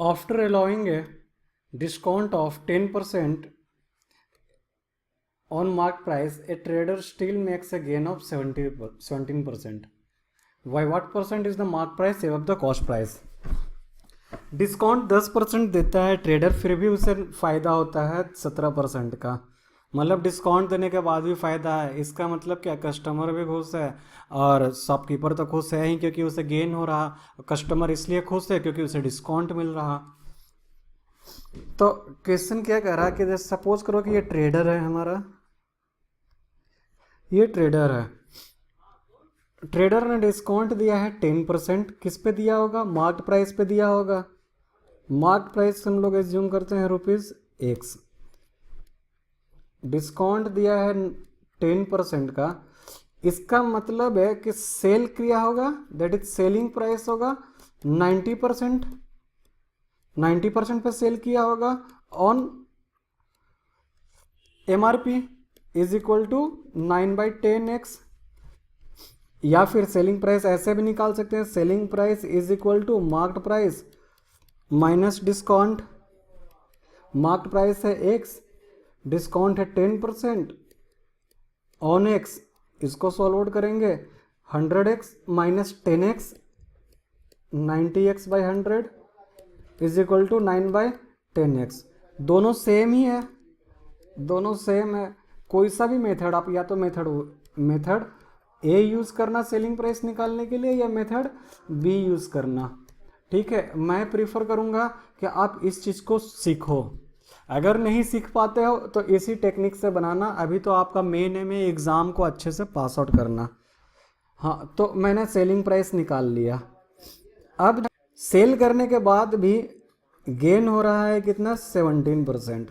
After allowing a discount of 10% on market price, a trader still makes a gain of 17%. Why? What percent is the market price above the cost price? Discount 10% देता है trader, फिर भी उसे फ़ायदा होता है 17% का। मतलब डिस्काउंट देने के बाद भी फ़ायदा है। इसका मतलब क्या, कस्टमर भी खुश है और शॉपकीपर तो खुश है ही, क्योंकि उसे गेन हो रहा। कस्टमर इसलिए खुश है क्योंकि उसे डिस्काउंट मिल रहा। तो क्वेश्चन क्या कह रहा है कि जैसे सपोज करो कि ये ट्रेडर है हमारा, ये ट्रेडर है। ट्रेडर ने डिस्काउंट दिया है 10%। किस पे दिया होगा? मार्केट प्राइस पे दिया होगा। मार्केट प्राइस हम लोग एज्यूम करते हैं ₹X। डिस्काउंट दिया है 10% का। इसका मतलब है कि सेल किया होगा, दैट इज सेलिंग प्राइस होगा 90%। 90% पे सेल किया होगा on MRP is equal to 9/10x। या फिर सेलिंग प्राइस ऐसे भी निकाल सकते हैं, selling price is equal to market price minus discount. Market price है x, डिस्काउंट है 10% ऑन x। इसको सॉल्व आउट करेंगे, 100x minus 10x 90x/100 is equal to 9/10x। दोनों सेम ही है, दोनों सेम है। कोई सा भी मेथड आप, या तो मेथड ए यूज़ करना सेलिंग प्राइस निकालने के लिए, या मेथड बी यूज़ करना। ठीक है, मैं प्रीफर करूँगा कि आप इस चीज़ को सीखो। अगर नहीं सीख पाते हो तो इसी टेक्निक से बनाना। अभी तो आपका मेन है में एग्ज़ाम को अच्छे से पास आउट करना। हाँ, तो मैंने सेलिंग प्राइस निकाल लिया। अब सेल करने के बाद भी गेन हो रहा है कितना? 17%।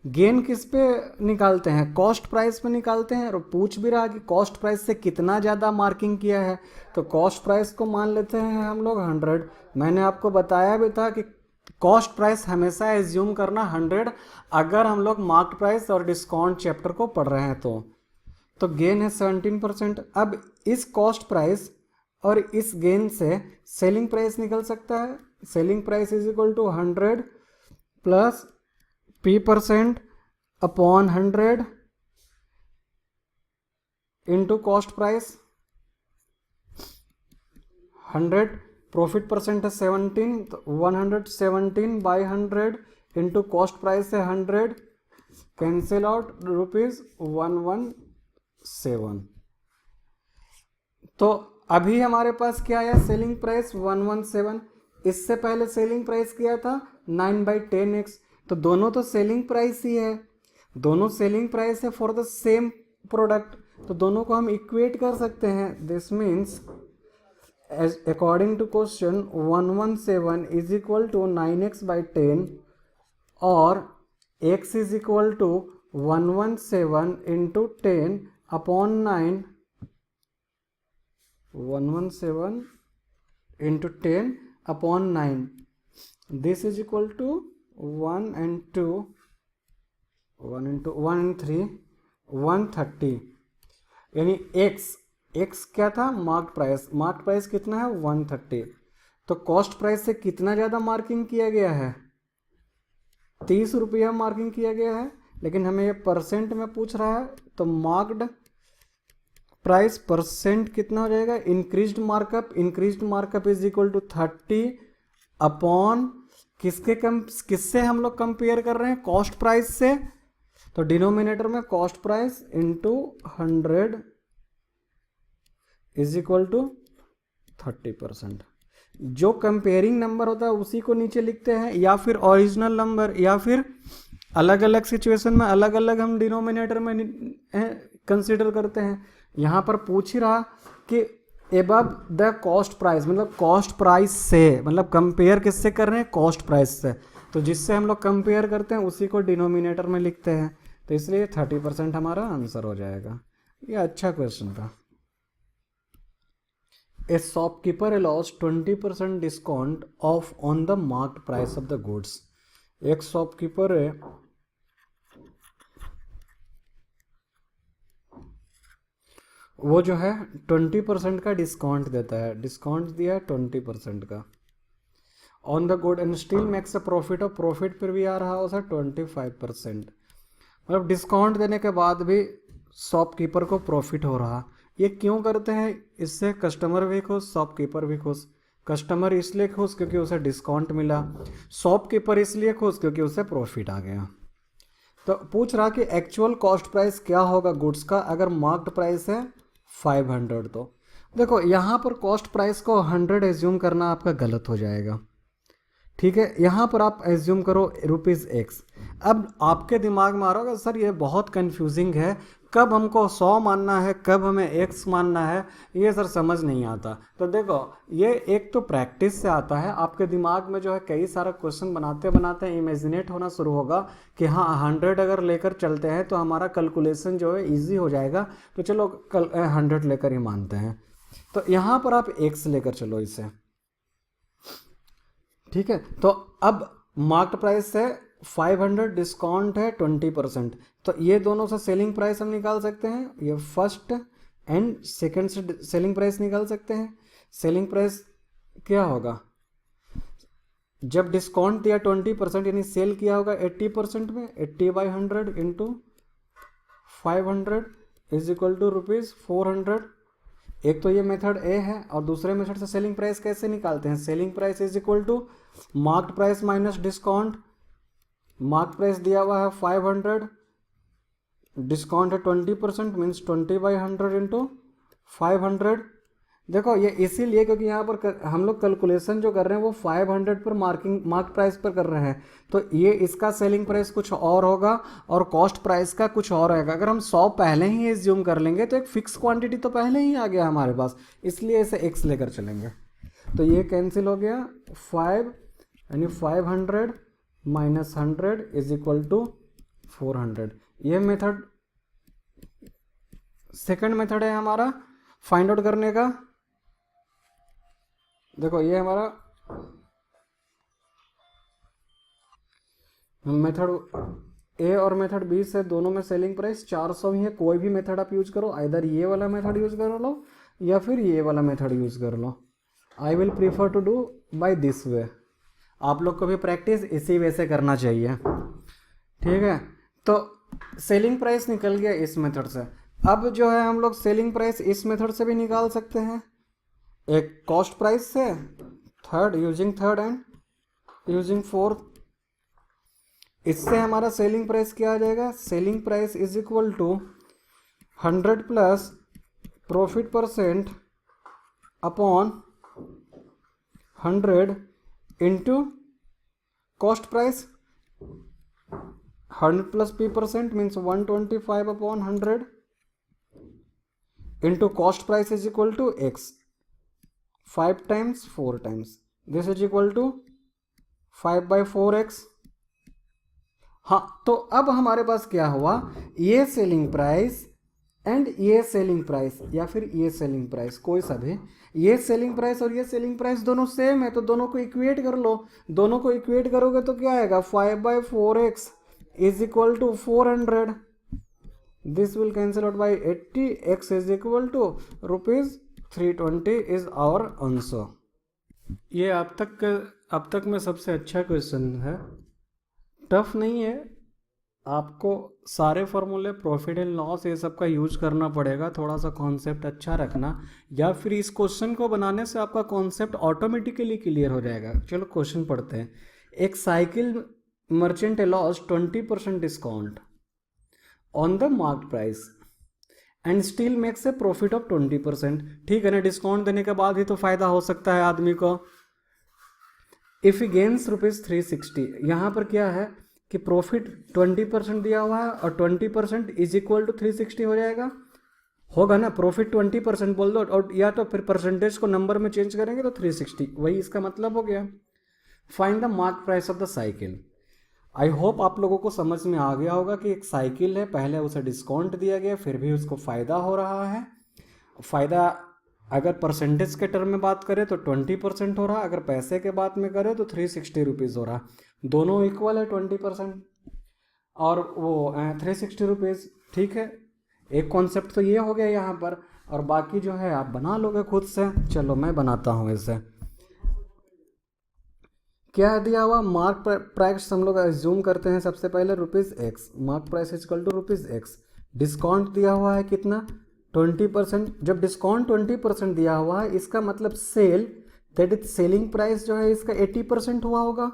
गेन किस पे निकालते हैं? कॉस्ट प्राइस पे निकालते हैं। और पूछ भी रहा कि कॉस्ट प्राइस से कितना ज़्यादा मार्किंग किया है, तो कॉस्ट प्राइस को मान लेते हैं हम लोग 100। मैंने आपको बताया भी था कि कॉस्ट प्राइस हमेशा एज्यूम करना 100, अगर हम लोग मार्केट प्राइस और डिस्काउंट चैप्टर को पढ़ रहे हैं तो गेन है 17%। अब इस कॉस्ट प्राइस और इस गेन से सेलिंग प्राइस निकल सकता है। Selling price is equal to 100 plus P% upon 100 into cost price. 100 profit percent है 17, तो 117/100 इंटू कॉस्ट प्राइस है 100, कैंसिल आउट ₹117। तो अभी हमारे पास क्या है? Selling price 117। इससे पहले सेलिंग प्राइस किया था 9/10x। तो दोनों तो सेलिंग प्राइस ही है, दोनों सेलिंग प्राइस है फॉर द सेम प्रोडक्ट, तो दोनों को हम इक्वेट कर सकते हैं। This means as according to question 117 is equal to 9x/10 और x is equal to 117 into 10 upon 9, 117 into 10 upon 9, this is equal to 1 and 2, 1 into 1 and 3, 130। यानी x क्या था? Market price. मार्केट प्राइस कितना है? 130। तो कॉस्ट प्राइस से कितना ज़्यादा मार्किंग किया गया है? 30 रुपया मार्किंग किया गया है, लेकिन हमें ये परसेंट में पूछ रहा है, तो मार्क्ड प्राइस परसेंट कितना हो जाएगा? Increased markup is equal to 30 upon किससे हम लोग कंपेयर कर रहे हैं? कॉस्ट प्राइस से। तो डिनोमिनेटर में cost price into 100 is equal to 30%। जो कंपेयरिंग नंबर होता है उसी को नीचे लिखते हैं, या फिर ओरिजिनल नंबर, या फिर अलग अलग सिचुएशन में अलग अलग हम डिनोमिनेटर में कंसीडर करते हैं। यहाँ पर पूछ ही रहा कि एबव द कॉस्ट प्राइस, मतलब कॉस्ट प्राइस से, मतलब कंपेयर किससे कर रहे हैं? कॉस्ट प्राइस से। तो जिससे हम लोग कंपेयर करते हैं उसी को डिनोमिनेटर में लिखते हैं, तो इसलिए 30% हमारा आंसर हो जाएगा। ये अच्छा क्वेश्चन था। A shopkeeper allows 20% discount off on the marked price of the goods। एक शॉपकीपर है, वो जो है 20% का डिस्काउंट देता है। डिस्काउंट दिया है 20% का, on the good and still makes a profit, और प्रॉफिट फिर भी आ रहा है उसे 25%। मतलब डिस्काउंट देने के बाद भी शॉपकीपर को प्रॉफिट हो रहा। ये क्यों करते हैं? इससे कस्टमर भी खुश, शॉपकीपर भी खुश। कस्टमर इसलिए खुश क्योंकि उसे डिस्काउंट मिला, शॉपकीपर इसलिए खुश क्योंकि उसे प्रॉफिट आ गया। तो पूछ रहा कि एक्चुअल कॉस्ट प्राइस क्या होगा गुड्स का अगर मार्क्ड प्राइस है 500। तो देखो यहाँ पर कॉस्ट प्राइस को 100 एज्यूम करना आपका गलत हो जाएगा। ठीक है, यहाँ पर आप एज्यूम करो ₹X। अब आपके दिमाग में आ रहा होगा सर ये बहुत कंफ्यूजिंग है, कब हमको 100 मानना है, कब हमें X मानना है, ये सर समझ नहीं आता। तो देखो ये एक तो प्रैक्टिस से आता है, आपके दिमाग में जो है कई सारा क्वेश्चन बनाते बनाते इमेजिनेट होना शुरू होगा कि हाँ 100 अगर लेकर चलते हैं तो हमारा कैलकुलेशन जो है ईजी हो जाएगा, तो चलो 100 लेकर ही मानते हैं। तो यहाँ पर आप X लेकर चलो इसे। ठीक है, तो अब मार्क्ड प्राइस है 500, डिस्काउंट है 20%, तो ये दोनों से सेलिंग प्राइस हम निकाल सकते हैं। ये फर्स्ट एंड सेकंड से सेलिंग प्राइस निकाल सकते हैं। सेलिंग प्राइस क्या होगा? जब डिस्काउंट दिया 20% यानी सेल किया होगा 80% में, 80/100 इंटू 500 इज इक्वल टू ₹400। एक तो ये मेथड ए है, और दूसरे मेथड से सेलिंग प्राइस कैसे निकालते हैं? Selling price is equal to marked price minus discount. Marked price दिया हुआ है 500, डिस्काउंट है 20%, मीन्स 20/100 इंटू 500। देखो ये इसीलिए क्योंकि यहाँ पर हम लोग कैलकुलेशन जो कर रहे हैं वो 500 पर मार्क प्राइस पर कर रहे हैं, तो ये इसका सेलिंग प्राइस कुछ और होगा और कॉस्ट प्राइस का कुछ और होगा। अगर हम 100 पहले ही एज्यूम कर लेंगे तो एक फिक्स क्वांटिटी तो पहले ही आ गया हमारे पास, इसलिए इसे X लेकर चलेंगे। तो ये कैंसिल हो गया, 5 यानी 500 माइनस 100 इज इक्वल टू 400। ये मेथड सेकंड मेथड है हमारा फाइंड आउट करने का। देखो ये हमारा मेथड ए और मेथड बी से दोनों में सेलिंग प्राइस 400 ही है। कोई भी मेथड आप यूज करो, आइदर ये वाला मेथड यूज कर लो या फिर ये वाला मेथड यूज कर लो। I will prefer to do by this way. आप लोग को भी प्रैक्टिस इसी वे से करना चाहिए। ठीक है, तो सेलिंग प्राइस निकल गया इस मेथड से। अब जो है हम लोग सेलिंग प्राइस इस मेथड से भी निकाल सकते हैं, एक कॉस्ट प्राइस से, third using third and using fourth. इससे हमारा सेलिंग प्राइस क्या आ जाएगा? Selling price is equal to 100 plus profit percent upon 100 into cost price. 100 plus P% means 125 upon 100 into cost price is equal to X, 5 times 4 times, this is equal to 5/4X। हाँ, तो अब हमारे पास क्या हुआ? ये सेलिंग प्राइस एंड ये selling price या फिर ये सेलिंग प्राइस, कोई सा भी, ये सेलिंग प्राइस और ये सेलिंग प्राइस दोनों सेम है, तो दोनों को इक्वेट कर लो। दोनों को इक्वेट करोगे तो क्या आएगा? 5/4X is equal to 400। This will cancel out by 80, X is equal to ₹320 is our answer. ये अब तक में सबसे अच्छा क्वेश्चन है, टफ नहीं है। आपको सारे फॉर्मूले, प्रॉफिट एंड लॉस, ये सब का यूज करना पड़ेगा। थोड़ा सा कॉन्सेप्ट अच्छा रखना, या फिर इस क्वेश्चन को बनाने से आपका कॉन्सेप्ट ऑटोमेटिकली क्लियर हो जाएगा। चलो क्वेश्चन पढ़ते हैं। एक cycle merchant अलॉज 20% discount on the marked price and still makes a profit of 20%। ठीक है ना, डिस्काउंट देने के बाद ही तो फायदा हो सकता है आदमी को। इफ ही गेन्स ₹360, यहाँ पर क्या है कि प्रॉफिट 20% दिया हुआ है और 20% इज इक्वल टू 360 हो जाएगा, होगा ना। प्रॉफिट 20% बोल दो, और या तो फिर परसेंटेज को नंबर में चेंज करेंगे तो 360, वही इसका मतलब हो गया। Find the mark price of the cycle. I hope आप लोगों को समझ में आ गया होगा कि एक साइकिल है, पहले उसे डिस्काउंट दिया गया, फिर भी उसको फ़ायदा हो रहा है। फ़ायदा अगर परसेंटेज के टर्म में बात करें तो 20% हो रहा, अगर पैसे के बात में करें तो ₹360 हो रहा। दोनों इक्वल है, 20% और वो ₹360। ठीक है, एक कॉन्सेप्ट तो ये हो गया यहाँ पर, और बाकी जो है आप बना लोगे खुद से। चलो मैं बनाता हूँ इसे। क्या दिया हुआ, मार्क प्राइस हम लोग एज्यूम करते हैं सबसे पहले ₹x, mark price equal to ₹x। Discount दिया हुआ है कितना, 20%। जब डिस्काउंट 20% दिया हुआ है, इसका मतलब sell, that is selling price जो है इसका 80% हुआ होगा।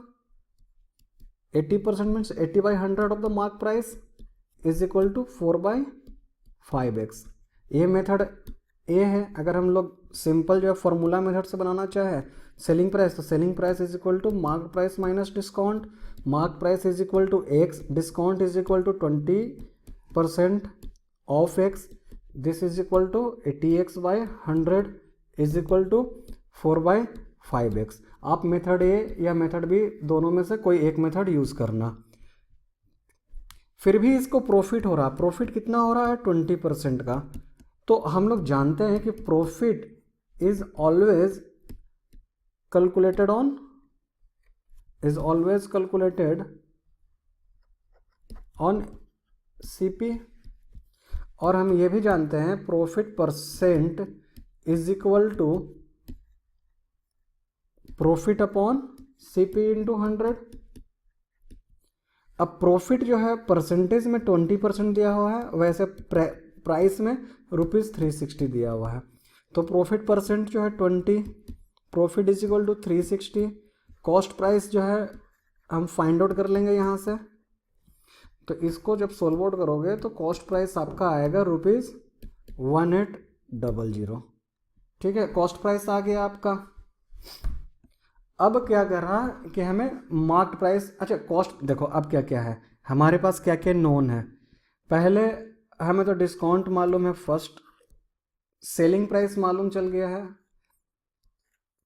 80% means 80/100 of the mark price is equal to 4/5x। ये मेथड ए है। अगर हम लोग सिंपल जो है फॉर्मूला मेथड से बनाना चाहे सेलिंग प्राइस, तो selling price is equal to mark price minus discount, mark price is equal to x, discount is equal to 20% of x, this is equal to 80x/100 is equal to 4/5x। आप method ए या method B दोनों में से कोई एक method use करना। फिर भी इसको प्रॉफिट हो रहा, प्रॉफिट कितना हो रहा है, 20% का। तो हम लोग जानते हैं कि profit is always calculated on CP, और हम ये भी जानते हैं profit percent is equal to profit upon CP into 100। अब प्रॉफिट जो है परसेंटेज में 20% दिया हुआ है, वैसे प्राइस में ₹360 दिया हुआ है। तो प्रॉफिट परसेंट जो है 20, profit is equal to 360। Cost price जो है हम फाइंड आउट कर लेंगे यहाँ से। तो इसको जब सोल्व आउट करोगे तो कॉस्ट प्राइस आपका आएगा ₹1800। ठीक है, कॉस्ट प्राइस आ गया आपका। अब क्या कर रहा कि हमें मार्क प्राइस, अच्छा कॉस्ट देखो अब क्या क्या है हमारे पास, क्या क्या नोन है। पहले हमें तो डिस्काउंट मालूम है फर्स्ट, सेलिंग प्राइस मालूम चल गया है,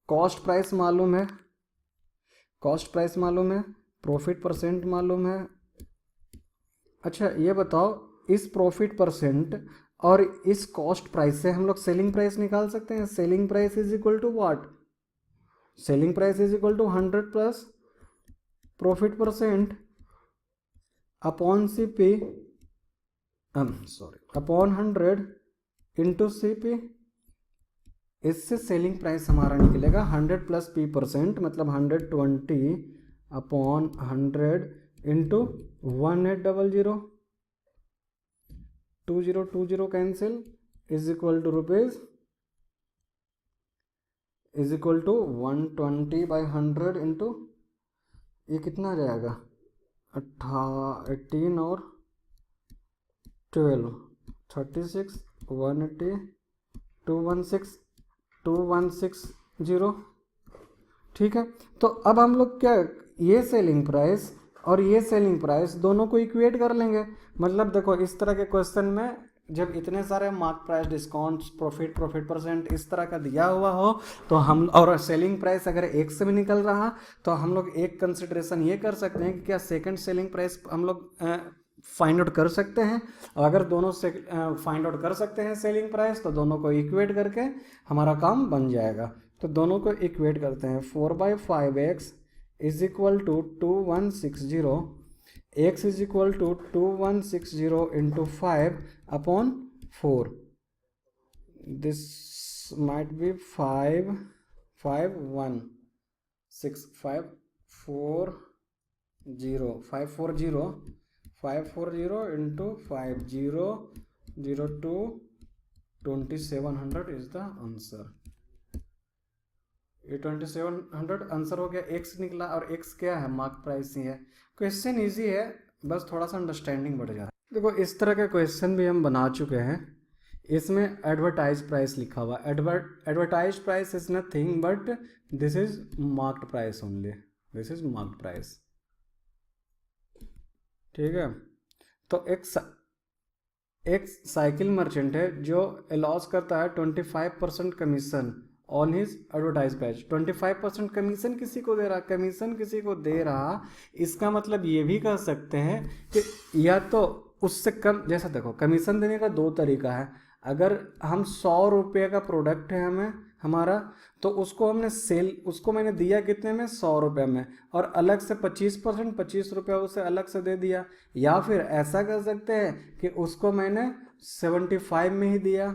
कॉस्ट प्राइस मालूम है, प्रॉफिट परसेंट मालूम है। अच्छा ये बताओ, इस प्रॉफिट परसेंट और इस कॉस्ट प्राइस से हम लोग सेलिंग प्राइस निकाल सकते हैं। Selling price is equal to what, selling price is equal to 100 plus profit percent upon CP, upon 100 into CP. इससे सेलिंग प्राइस हमारा निकलेगा 100 प्लस p%, मतलब 120 upon 100 into 1800, 2020 cancel, is equal to is equal to 120/100 into, ये कितना आ जाएगा, 18 और 12, 36, 180, 216 ठीक है। तो अब हम लोग क्या, ये सेलिंग प्राइस और ये सेलिंग प्राइस दोनों को इक्वेट कर लेंगे। मतलब देखो इस तरह के क्वेश्चन में जब इतने सारे mark price, discount, profit percent इस तरह का दिया हुआ हो, तो हम, और सेलिंग प्राइस अगर एक से भी निकल रहा, तो हम लोग एक कंसिडरेशन ये कर सकते हैं कि क्या सेकंड सेलिंग प्राइस हम लोग फाइंड आउट कर सकते हैं। अगर दोनों से फाइंड आउट कर सकते हैं सेलिंग प्राइस, तो दोनों को इक्वेट करके हमारा काम बन जाएगा। तो दोनों को इक्वेट करते हैं, 4/5x is equal to 2160, x is equal to 2160 into 5 upon 4, this might be 540 into 5002 2700 is the answer. ये 2700 आंसर हो गया, x निकला, और x क्या है, मार्क प्राइस ही है। क्वेश्चन इजी है, बस थोड़ा सा अंडरस्टैंडिंग बढ़ जाता है। देखो इस तरह के क्वेश्चन भी हम बना चुके हैं। इसमें एडवर्टाइज प्राइस लिखा हुआ, advertise price is nothing but this is marked price only, this is marked price. ठीक है, तो एक साइकिल मर्चेंट है जो अलॉज करता है 25% commission on his advertise price. 25% commission किसी को दे रहा, इसका मतलब ये भी कह सकते हैं कि या तो उससे कम, जैसा देखो कमीशन देने का दो तरीका है। अगर हम 100 रुपये का प्रोडक्ट है हमारा, तो उसको मैंने दिया कितने में, 100 रुपये में, और अलग से 25% 25 रुपये उसे अलग से दे दिया। या फिर ऐसा कर सकते हैं कि उसको मैंने 75 में ही दिया,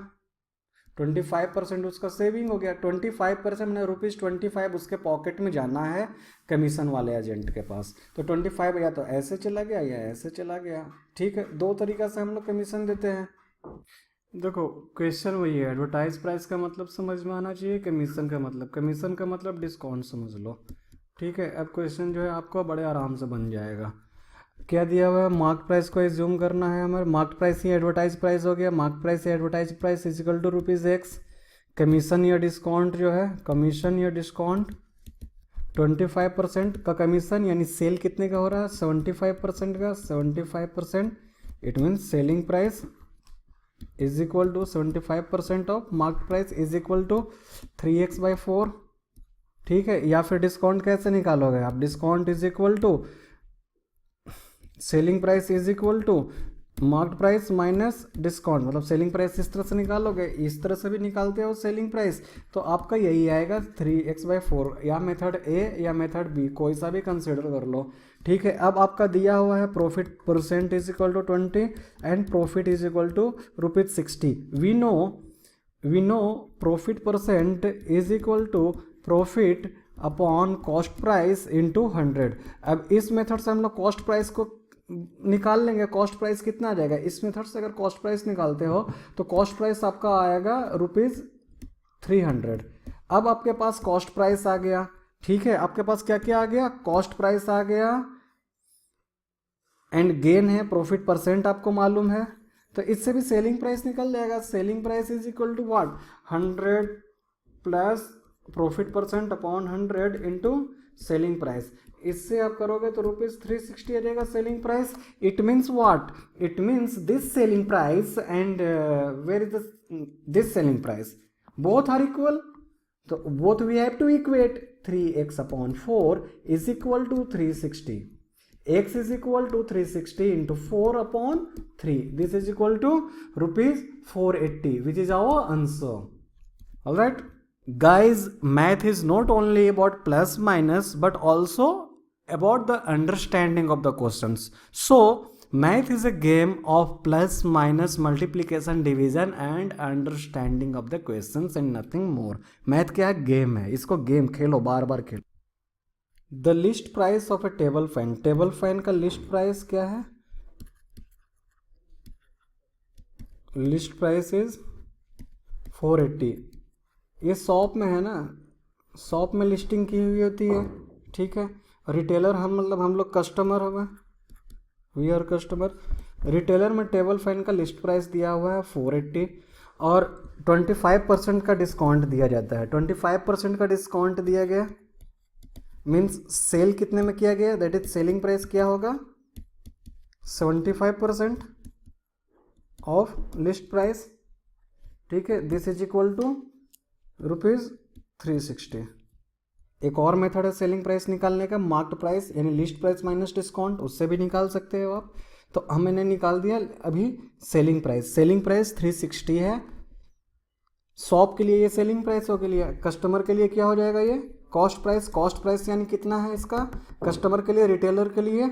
25% उसका सेविंग हो गया। 25% मैंने ₹25 उसके पॉकेट में जाना है कमीशन वाले एजेंट के पास, तो 25 या तो ऐसे चला गया या ऐसे चला गया। ठीक है, दो तरीका से हम लोग कमीशन देते हैं। देखो क्वेश्चन वही है, एडवर्टाइज प्राइस का मतलब समझ में आना चाहिए, कमीशन का मतलब डिस्काउंट समझ लो। ठीक है, अब क्वेश्चन जो है आपको बड़े आराम से बन जाएगा। क्या दिया हुआ है, मार्क प्राइस को एज्यूम करना है हमारे, मार्क प्राइस ही एडवर्टाइज प्राइस हो गया, मार्क प्राइस या advertise price is equal to ₹X। Commission या डिस्काउंट जो है, कमीशन या डिस्काउंट 25% का कमीशन, यानी सेल कितने का हो रहा है, 75% का, 75%, it means selling price is equal to 75% of mark price is equal to 3x/4। ठीक है, या फिर डिस्काउंट कैसे निकालोगे आप, discount is equal to selling price is equal to mark price minus discount, मतलब सेलिंग प्राइस इस तरह से निकालोगे, इस तरह से भी निकालते हो सेलिंग प्राइस, तो आपका यही आएगा 3x/4, या मेथड ए या मेथड बी, कोई सा भी कंसिडर कर लो। ठीक है, अब आपका दिया हुआ है profit percent is equal to 20 and profit is equal to ₹60। We know profit percent is equal to profit upon cost price into 100। अब इस मेथड से हम लोग कॉस्ट प्राइस को निकाल लेंगे, कॉस्ट प्राइस कितना आ जाएगा, इस मेथड से अगर कॉस्ट प्राइस निकालते हो तो कॉस्ट प्राइस आपका आएगा ₹300। अब आपके पास कॉस्ट प्राइस आ गया। ठीक है, आपके पास क्या क्या आ गया, कॉस्ट प्राइस आ गया एंड गेन है प्रॉफिट परसेंट आपको मालूम है, तो इससे भी सेलिंग प्राइस निकल जाएगा। Selling price is equal to what, 100 plus profit percent upon 100 into selling price. इससे आप करोगे तो ₹360 आ जाएगा selling price. It means what, it means this selling price and where is this selling price, both are equal, तो both we have to equate. 3x/4 is equal to 360, x is equal to 360 into 4/3, this is equal to ₹480, which is our answer. All right guys, math is not only about plus minus but also about the understanding of the questions. So math is a game of plus minus, multiplication, division and understanding of the questions and nothing more. math क्या है, game है, इसको game Khelo, bar bar Khelo. The list price of A table fan, table fan का list price क्या है, list price is 480। ये shop में है ना, शॉप में लिस्टिंग की हुई होती है। ठीक है, रिटेलर हम मतलब हम लोग कस्टमर हो गए, वी आर कस्टमर। रिटेलर में टेबल फैन का लिस्ट प्राइस दिया हुआ है 480 और 25% का डिस्काउंट दिया जाता है। 25% का डिस्काउंट दिया गया मीन्स सेल कितने में किया गया, दैट इज सेलिंग प्राइस क्या होगा, 75% ऑफ लिस्ट प्राइस। ठीक है, दिस इज इक्वल टू ₹360। एक और मेथड है सेलिंग प्राइस निकालने का, मार्क्ड प्राइस यानी लिस्ट प्राइस माइनस डिस्काउंट, उससे भी निकाल सकते हो आप। तो हमने निकाल दिया अभी सेलिंग प्राइस, सेलिंग प्राइस 360 है। शॉप के लिए ये सेलिंग प्राइस हो गया, कस्टमर के लिए क्या हो जाएगा, ये कॉस्ट प्राइस। कॉस्ट प्राइस यानी कितना है इसका, कस्टमर के लिए, रिटेलर के लिए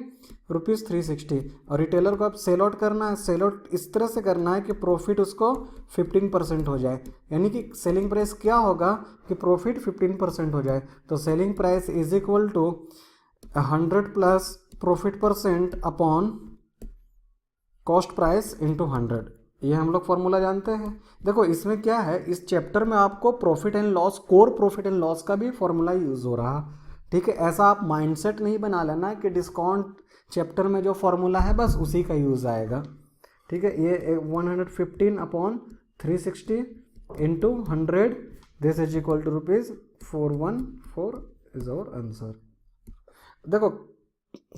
₹360, और रिटेलर को आप सेल आउट करना है। सेल आउट इस तरह से करना है कि प्रॉफिट उसको 15% हो जाए, यानी कि सेलिंग प्राइस क्या होगा कि प्रॉफिट 15% हो जाए। तो selling price is equal to 100 plus profit percent upon cost price into 100। ये हम लोग फॉर्मूला जानते हैं। देखो इसमें क्या है, इस चैप्टर में आपको profit and loss, core profit and loss का भी फॉर्मूला यूज़ हो रहा। ठीक है, ऐसा आप माइंडसेट नहीं बना लेना कि डिस्काउंट चैप्टर में जो फॉर्मूला है बस उसी का यूज़ आएगा। ठीक है, ये 115/360 into 100, this is equal to ₹414 is our answer. देखो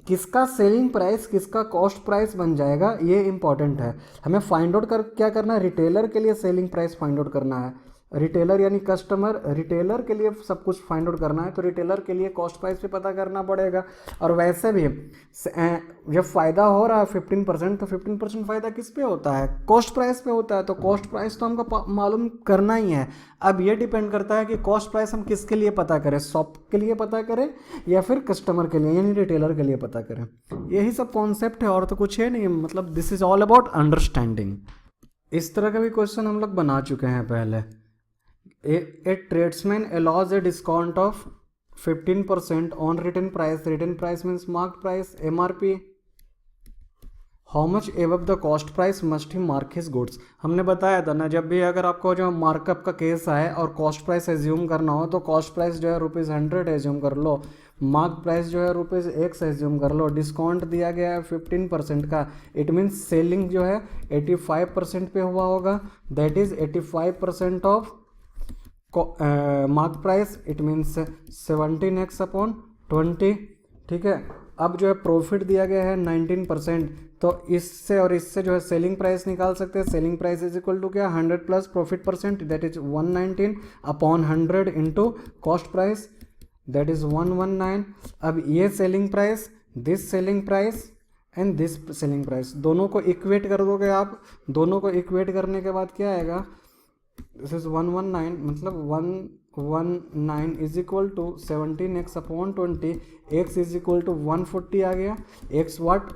किसका सेलिंग प्राइस किसका कॉस्ट प्राइस बन जाएगा ये इंपॉर्टेंट है। हमें फाइंड आउट कर क्या करना है, रिटेलर के लिए सेलिंग प्राइस फाइंड आउट करना है, रिटेलर यानी कस्टमर, रिटेलर के लिए सब कुछ फाइंड आउट करना है, तो रिटेलर के लिए कॉस्ट प्राइस भी पता करना पड़ेगा। और वैसे भी जब फ़ायदा हो रहा है 15%, तो 15% फ़ायदा किस पे होता है, कॉस्ट प्राइस पे होता है, तो कॉस्ट प्राइस तो हमको मालूम करना ही है। अब ये डिपेंड करता है कि कॉस्ट प्राइस हम किसके लिए पता करें, शॉप के लिए पता करें या फिर कस्टमर के लिए यानी रिटेलर के लिए पता करें। यही सब कॉन्सेप्ट है और तो कुछ है नहीं, मतलब this is all about understanding. इस तरह का भी क्वेश्चन हम लोग बना चुके हैं पहले। A tradesman allows a discount of 15% on written price. Written price means mark price, MRP। How much above the cost price must he mark his goods. हमने बताया था ना, जब भी अगर आपको जो मार्कअप का केस आए और कॉस्ट प्राइस एज्यूम करना हो तो कॉस्ट प्राइस जो है ₹100 एज्यूम कर लो, मार्क प्राइस जो है ₹X एज्यूम कर लो, डिस्काउंट दिया गया है 15% का, इट मीन्स सेलिंग जो है 85% पे हुआ होगा, that is 85% of mark price, it means 17x upon 20। ठीक है, अब जो है प्रॉफिट दिया गया है 19%, तो इससे और इससे जो है सेलिंग प्राइस निकाल सकते हैं। Selling price is equal to क्या, 100 plus profit percent, that is 119 upon 100 into cost price, that is 119। अब ये selling price, this selling price and this selling price, दोनों को इक्वेट कर दोगे आप। दोनों को इक्वेट करने के बाद क्या आएगा, दिस इज 119, मतलब 119 is equal to 17x upon 20, x is equal to 140 आ गया। x what,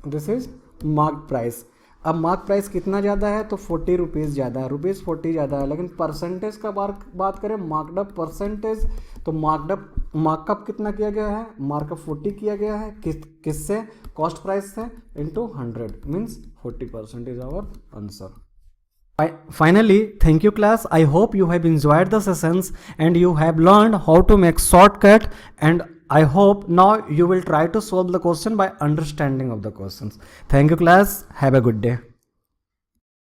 this is mark price. अब मार्क प्राइस कितना ज़्यादा है, तो 40 रुपीज़ ज़्यादा है, ₹40 ज़्यादा है। लेकिन परसेंटेज का बात करें, मार्कडअप परसेंटेज, तो मार्कअप कितना किया गया है, मार्कअप 40 किया गया है, किससे, कॉस्ट प्राइस से, into 100 means 40% is our answer. Finally, thank you class. I hope you have enjoyed the sessions and you have learned how to make shortcut, and I hope now you will try to solve the question by understanding of the questions. Thank you class. Have a good day.